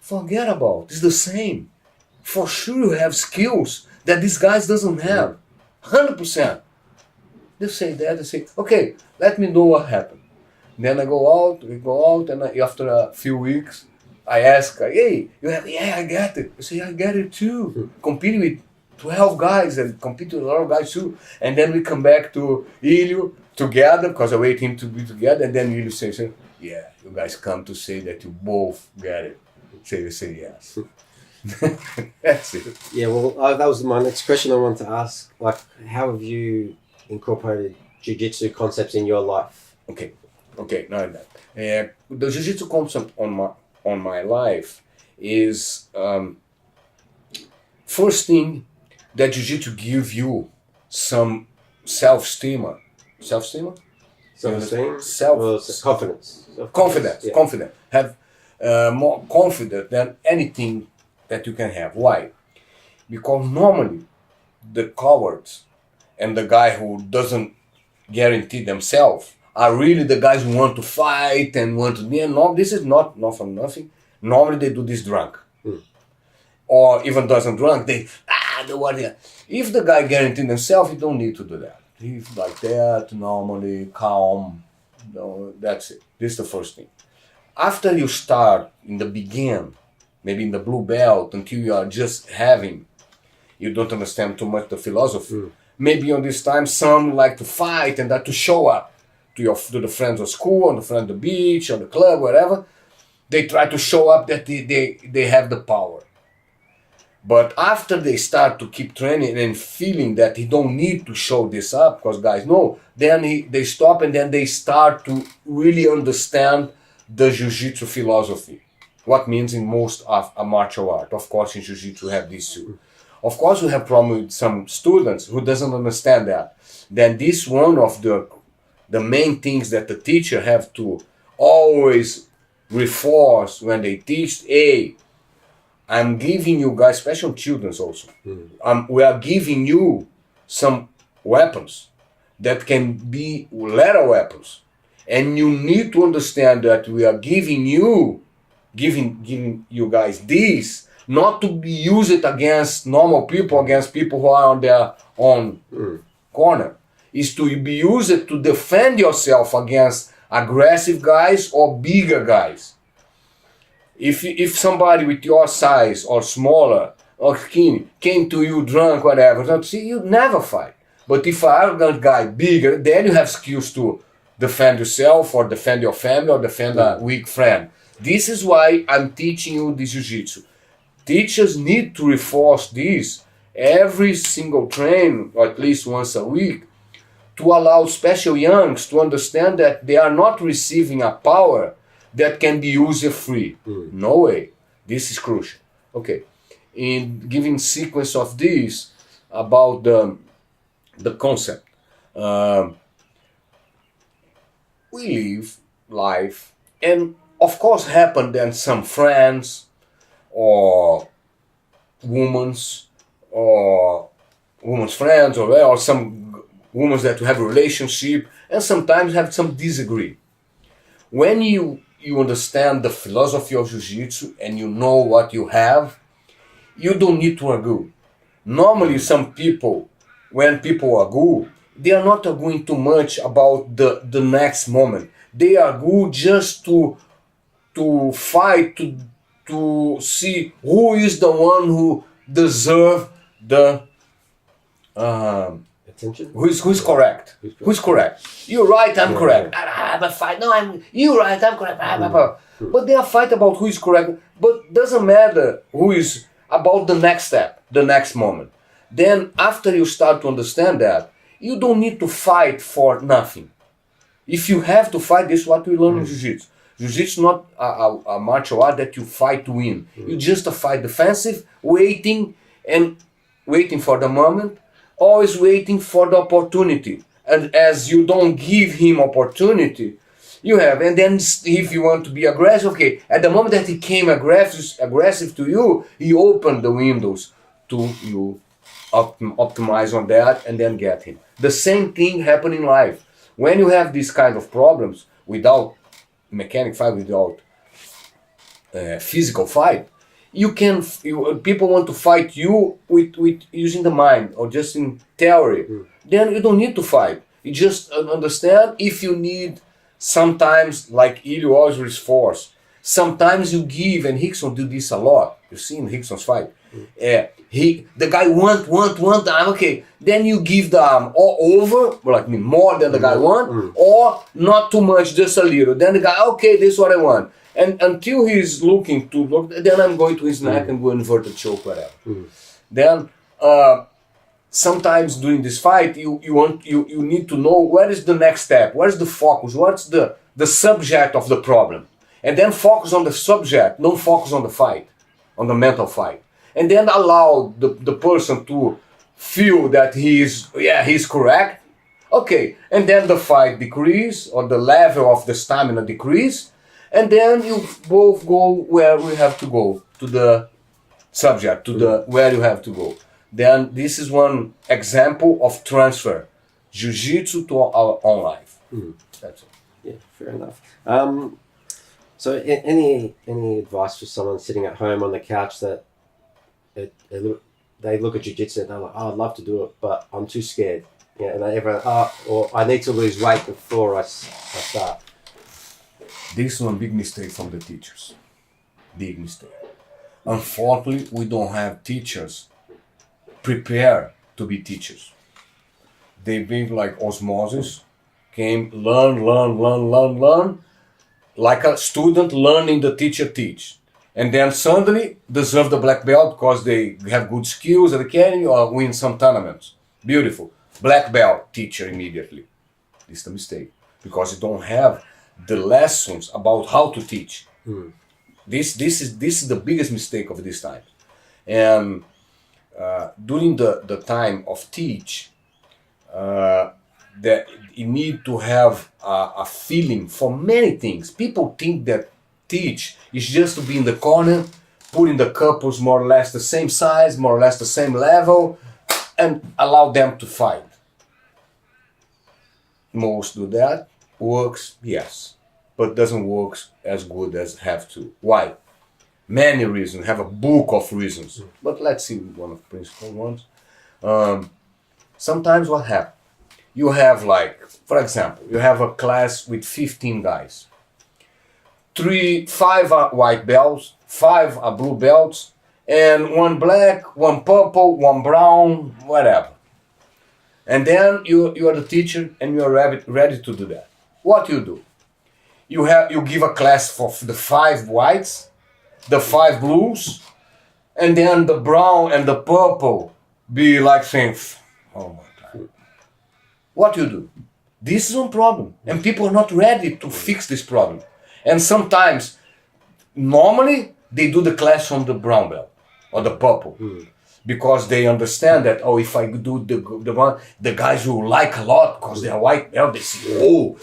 forget about, it's the same. For sure you have skills that these guys doesn't have. 100%. They say that, they say, okay, let me know what happened. Then we go out, and after a few weeks, I ask, hey, you have, yeah, I get it. I say, I get it too. Competing with 12 guys and compete with a lot of guys too. And then we come back to Helio together, because I wait him to be together, and then Helio says, yeah, you guys come to say that you both get it. So you say yes. That's it. Yeah, well, that was my next question I wanted to ask. Like, how have you incorporated Jiu-Jitsu concepts in your life? Okay, now that. The Jiu-Jitsu concept on my life is first thing that Jiu-Jitsu give you some self-esteem. Self-esteem? Self-esteem? Confidence. Confidence. Yeah. Confident. Have more confident than anything that you can have. Why? Because normally the cowards and the guy who doesn't guarantee themselves are really the guys who want to fight and want to be. No, this is not from nothing. Normally they do this drunk. Or even doesn't drunk, don't worry. If the guy guarantees himself, he don't need to do that. He's like that, normally, calm. No, that's it. This is the first thing. After you start in the beginning, maybe in the blue belt, until you are just you don't understand too much the philosophy. Maybe on this time, some like to fight and that to show up to the friends of school, on the friends of the beach, or the club, whatever. They try to show up that they have the power. But after they start to keep training and feeling that he don't need to show this up, because guys know, then they stop and then they start to really understand the Jiu-Jitsu philosophy. What means in most of a martial art. Of course in Jiu-Jitsu we have this too. Of course we have problem with some students who doesn't understand that. Then this one of the main things that the teacher have to always reinforce when they teach, I'm giving you guys, especially children also, we are giving you some weapons that can be lethal weapons. And you need to understand that we are giving you guys these, not to be used against normal people, against people who are on their own corner. Is to be used to defend yourself against aggressive guys or bigger guys. If somebody with your size or smaller or skinny came to you drunk, whatever, you'd never fight. But if an arrogant guy, bigger, then you have skills to defend yourself or defend your family or defend a weak friend. This is why I'm teaching you this Jiu-Jitsu. Teachers need to reinforce this every single train, or at least once a week, to allow special youngs to understand that they are not receiving a power that can be user free. No way. This is crucial. Okay. In giving sequence of this about the concept, we live life, and of course happen then some friends or women's friends or some women that have a relationship, and sometimes have some disagree. When you understand the philosophy of Jiu-Jitsu and you know what you have, you don't need to argue. Normally some people, when people argue, they are not arguing too much about the next moment. they are good just to fight, to see who is the one who deserve the Attention? who's correct. Who's correct? You're right, I'm correct. I have a fight. No, you're right, I'm correct. But they are fight about who is correct. But doesn't matter who is about the next step, the next moment. Then after you start to understand that, you don't need to fight for nothing. If you have to fight, this is what we learn in Jiu-Jitsu. Jiu-Jitsu is not a martial art that you fight to win. You just fight defensive, waiting for the moment, always waiting for the opportunity. And as you don't give him opportunity, you have. And then if you want to be aggressive, okay, at the moment that he came aggressive to you, he opened the windows to you optimize on that and then get him. The same thing happen in life. When you have these kind of problems without mechanic fight, without physical fight, people want to fight you with using the mind or just in theory. Then you don't need to fight. You just understand if you need. Sometimes, like Helio always force. Sometimes you give, and Rickson do this a lot. You see in Rickson's fight. The guy want the arm, okay. Then you give the arm or over, like more than the guy want, or not too much, just a little. Then the guy, okay, this is what I want. And until he's looking to look, then I'm going to his neck and go inverted choke, whatever. Then sometimes during this fight, you need to know where is the next step, where's the focus, what's the subject of the problem, and then focus on the subject, don't focus on the fight, on the mental fight, and then allow the person to feel that he's correct, okay, and then the fight decrease or the level of the stamina decrease, and then you both go where we have to go, to the subject, to the where you have to go. Then this is one example of transfer Jiu-Jitsu to our own life. That's it. Yeah, fair enough. So any advice for someone sitting at home on the couch that they look at Jiu-Jitsu and they're like, oh, I'd love to do it, but I'm too scared. Yeah, and everyone, or I need to lose weight before I start. This is one big mistake from the teachers. Big mistake. Unfortunately, we don't have teachers prepared to be teachers. They bring like osmosis, came learn, like a student learning the teacher teach. And then suddenly deserve the black belt because they have good skills at the academy or win some tournaments. Beautiful. Black belt teacher immediately. This is the mistake. Because you don't have the lessons about how to teach. This is the biggest mistake of this time. And during the time of teach, that you need to have a feeling for many things. People think that teach is just to be in the corner, putting the couples more or less the same size, more or less the same level, and allow them to fight. Most do that. Works, yes, but doesn't work as good as have to. Why? Many reasons. Have a book of reasons. But let's see one of the principal ones. Sometimes what happens? You have like, for example, you have a class with 15 guys. 5 are white belts, 5 are blue belts, and 1 black, 1 purple, 1 brown, whatever. And then you are the teacher and you are ready to do that. What you do? You give a class for the 5 whites, the 5 blues, and then the brown and the purple be like saying, oh my God. What you do? This is one problem. And people are not ready to fix this problem. And sometimes, normally, they do the class from the brown belt or the purple. Because they understand that, oh, if I do the one, the guys will like a lot because they are white belt. They say, oh,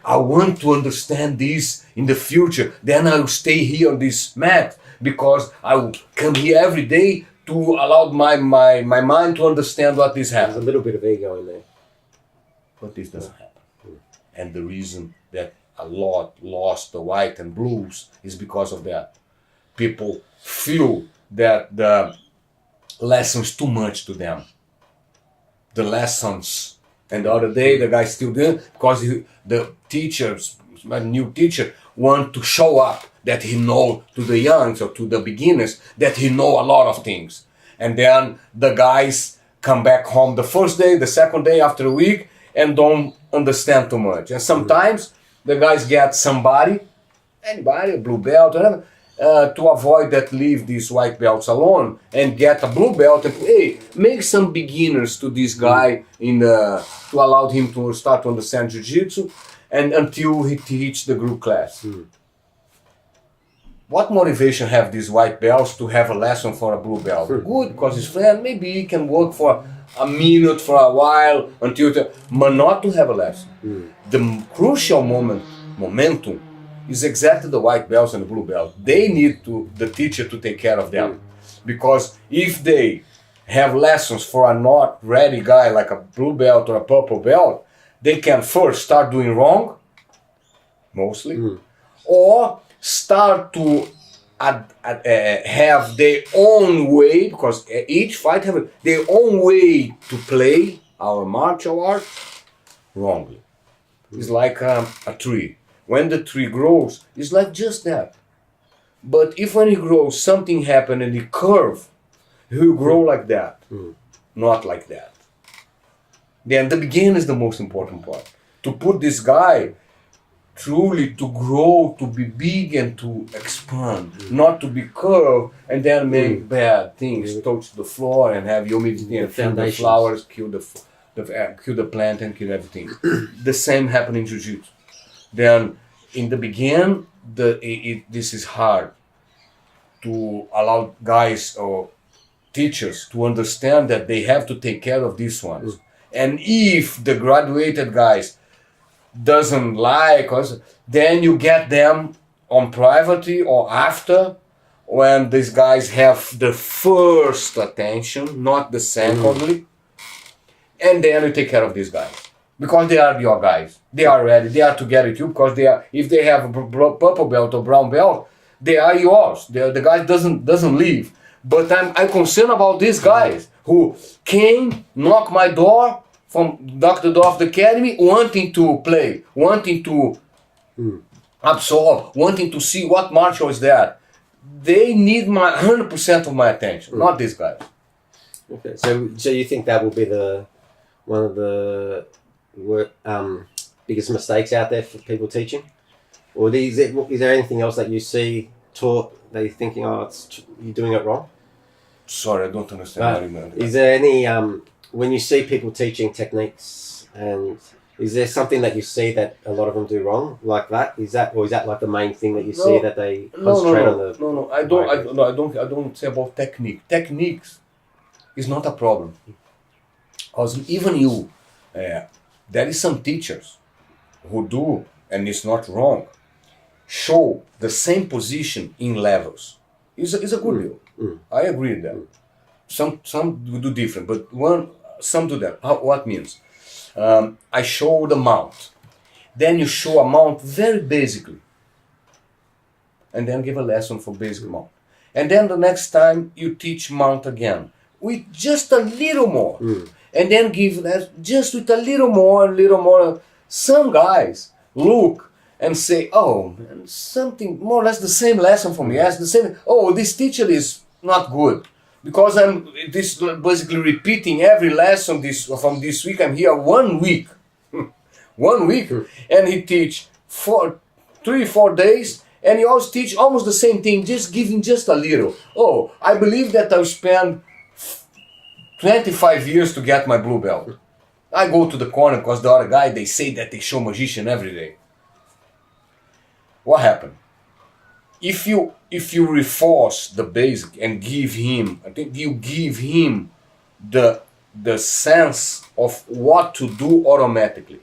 I want to understand this in the future. Then I will stay here on this mat because I will come here every day to allow my mind to understand what is happening. There's a little bit of ego in there. But this doesn't happen. And the reason that a lot lost the white and blues is because of that. People feel that the lessons too much to them. The lessons And the other day, the guy still didn't, because the teachers, my new teacher, want to show up that he know to the youngs or to the beginners that he know a lot of things. And then the guys come back home the first day, the second day, after a week, and don't understand too much. And sometimes the guys get anybody, a blue belt, whatever, to avoid that, leave these white belts alone and get a blue belt and make some beginners to this guy to allow him to start to understand Jiu-Jitsu and until he teach the group class. What motivation have these white belts to have a lesson for a blue belt? Good, because his friend, maybe he can work for a minute, for a while, but not to have a lesson. The crucial momentum, is exactly the white belts and the blue belt. They need the teacher to take care of them. Because if they have lessons for a not ready guy like a blue belt or a purple belt, they can first start doing wrong, mostly, or start to have their own way, because each fight have their own way to play our martial art wrongly. It's like a tree. When the tree grows, it's like just that. But if when it grows, something happens and it curve, he will grow like that, not like that. Then the beginning is the most important part. To put this guy truly to grow, to be big and to expand, not to be curved and then make bad things, touch the floor and have humidity and kill the flowers, kill the plant and kill everything. The same happen in Jiu-Jitsu. Then in the beginning, this is hard to allow guys or teachers to understand that they have to take care of these ones. And if the graduated guys doesn't like us, then you get them on private or after, when these guys have the first attention, not the secondly, and then you take care of these guys. Because they are your guys. They are ready. They are together with you because if they have a purple belt or brown belt, they are yours. The guy doesn't leave. But I'm concerned about these guys who came, knocked the door of the academy, wanting to play, wanting to absorb, wanting to see what martial is that. They need my 100% of my attention, not these guys. Okay, so you think that will be one of the biggest mistakes out there for people teaching? Or is there anything else that you see taught that you're thinking, you're doing it wrong? Sorry, I don't understand what you mean. Is there any, when you see people teaching techniques, and is there something that you see that a lot of them do wrong like that? Is that like the main thing that you see that they concentrate on the... No, I don't say about technique. Techniques is not a problem. Because even you, there is some teachers who do, and it's not wrong, show the same position in levels. It's a good deal. I agree with that. Some do different, but some do that. What means? I show the mount. Then you show a mount very basically. And then give a lesson for basic mount. And then the next time you teach mount again with just a little more. And then give that just with a little more. Some guys look and say, oh, man, something more or less the same lesson for me. As the same. Oh, this teacher is not good because I'm basically repeating every lesson from this week. I'm here 1 week, 1 week, and he teach 3-4 days, and he always teach almost the same thing, just giving just a little. Oh, I believe that I'll spend 25 years to get my blue belt. I go to the corner because the other guy, they say that they show magician every day. What happened? If you reinforce the basic and give him, I think you give him the sense of what to do automatically.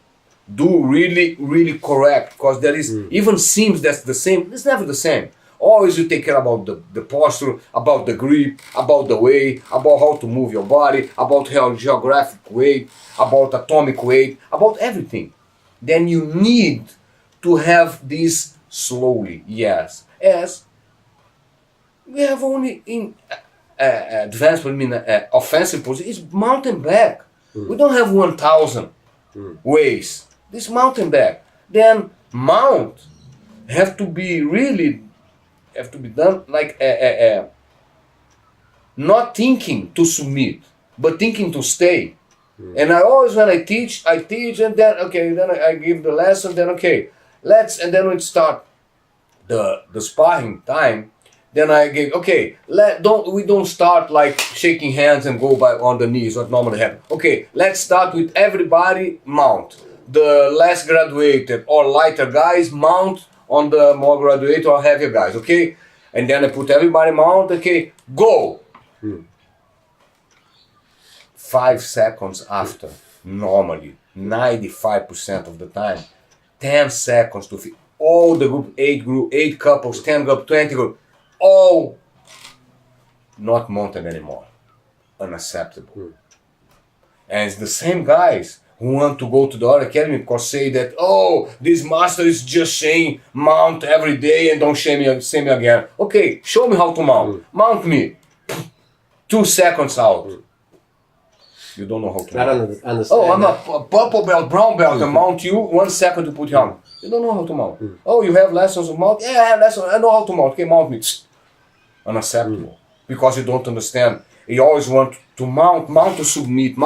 Do really correct, because there is even seems that's the same. It's never the same. Always you take care about the posture, about the grip, about the weight, about how to move your body, about how geographic weight, about atomic weight, about everything. Then you need to have this slowly, yes. As we have only in advanced, offensive position, it's mountain back. We don't have 1,000 ways. This mountain back. Then mount have to be done like not thinking to submit, but thinking to stay. And I always, when I teach, and then I give the lesson, then and then we start the sparring time. Then I give, we don't start like shaking hands and go by on the knees, what normally happens. Okay, let's start with everybody mount. The less graduated or lighter guys mount on the more graduated or heavier guys, okay? And then I put everybody mount, go! 5 seconds after, normally, 95% of the time, 10 seconds to fit. All the group, 8 couples, 10 group, 20 group, all not mounted anymore. Unacceptable. And it's the same guys who want to go to the other academy because say that, this master is just saying mount every day and don't say me again. Okay, show me how to mount. Mount me. 2 seconds out. You don't know how to mount. I'm a purple belt, brown belt, and mount you 1 second to put you on. You don't know how to mount. You have lessons of mount? Yeah, I have lessons. I know how to mount. Okay, mount me. Unacceptable. Because you don't understand. You always want to mount to submit.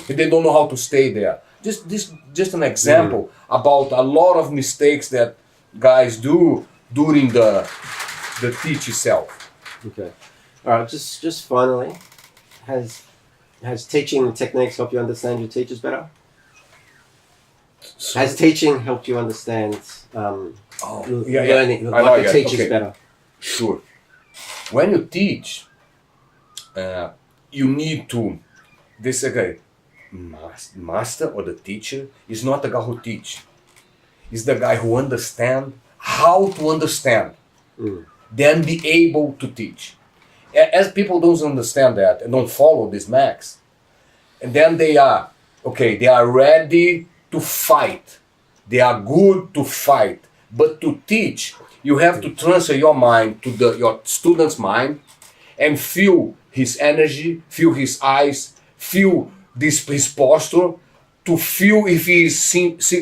They don't know how to stay there. Just an example about a lot of mistakes that guys do during the teach itself. Okay. All right. Just finally, has teaching techniques helped you understand your teachers better? Has teaching helped you understand learning like the teachers better? Sure. When you teach, you need to. This master or the teacher is not the guy who teach. It's the guy who understand how to understand, then be able to teach. As people don't understand that and don't follow this max, and then they are ready to fight. They are good to fight, but to teach, you have to transfer your mind to your student's mind and feel his energy, feel his eyes, feel his posture, to feel if he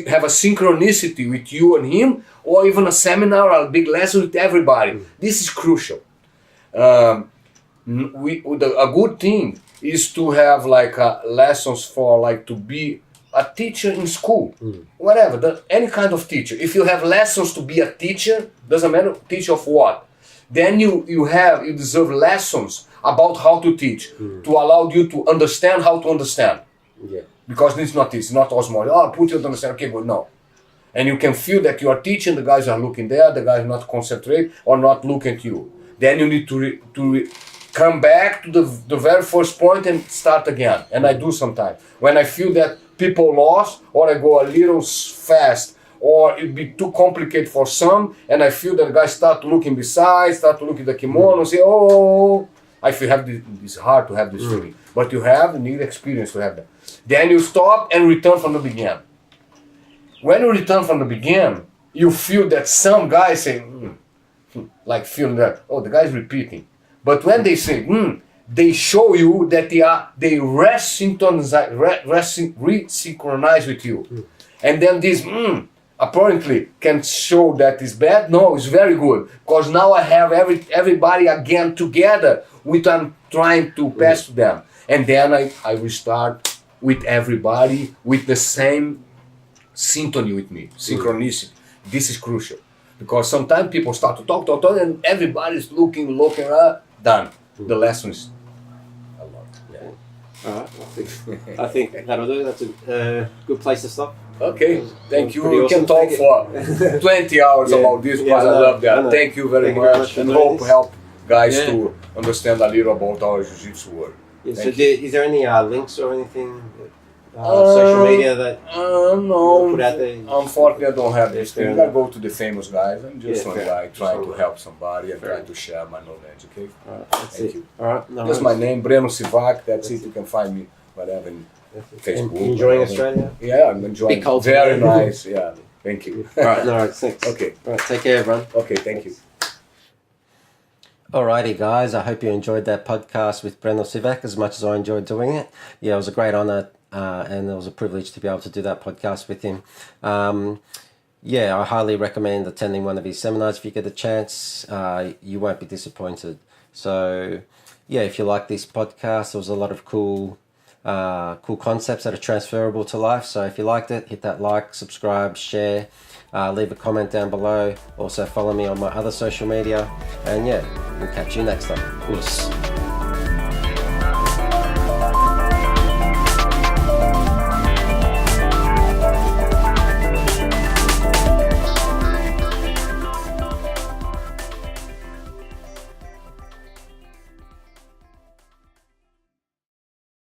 have a synchronicity with you and him, or even a seminar or a big lesson with everybody. This is crucial. A good thing is to have lessons for to be a teacher in school, whatever, any kind of teacher. If you have lessons to be a teacher, doesn't matter teacher of what, then you deserve lessons about how to teach, to allow you to understand how to understand. Yeah. Because it's not osmosis. Put you to understand. Okay, but no. And you can feel that you are teaching, the guys are looking there, the guys are not concentrate or not looking at you. Then you need to come back to the very first point and start again. And I do sometimes. When I feel that people lost, or I go a little fast, or it be too complicated for some, and I feel that the guys start looking beside, start to look at the kimono, and say, I feel it's hard to have this feeling. But you need experience to have that. Then you stop and return from the beginning. When you return from the beginning, you feel that some guys say, feeling that, the guy's repeating. But when they say, they show you that they resynchronize with you. And then this, apparently can show that it's bad. No, it's very good. Because now I have everybody again together, which I'm trying to pass to them. And then I restart with everybody with the same syntony with me, synchronicity. This is crucial. Because sometimes people start to talk, and everybody's looking, done. The lesson is a lot. Yeah. All right, I think that'll do. That's a good place to stop. Okay, thank you. Pretty We can awesome. talk for 20 hours about this, because I love that. Thank you very much, and hope help guys to understand a little about our Jiu-Jitsu world. Yeah, so is there any links or anything, social media that no, put out there? Unfortunately I don't have this thing. I go to the famous guys. I'm just one guy trying to help somebody and trying to share my knowledge, okay? Thank you. All right, no Just my name, Breno Sivak, that's it. You can find me whatever in Facebook. Enjoying Australia? Yeah, I'm enjoying Big culture. Very nice, yeah. Thank you. Alright, no worries, thanks. Okay. Alright, take care everyone. Okay, thank you. Alrighty guys, I hope you enjoyed that podcast with Breno Sivak as much as I enjoyed doing it. Yeah, it was a great honour and it was a privilege to be able to do that podcast with him. Yeah, I highly recommend attending one of his seminars if you get a chance. You won't be disappointed. So, yeah, if you like this podcast, there was a lot of cool concepts that are transferable to life. So if you liked it, hit that like, subscribe, share, leave a comment down below. Also follow me on my other social media. And yeah, we'll catch you next time. Us.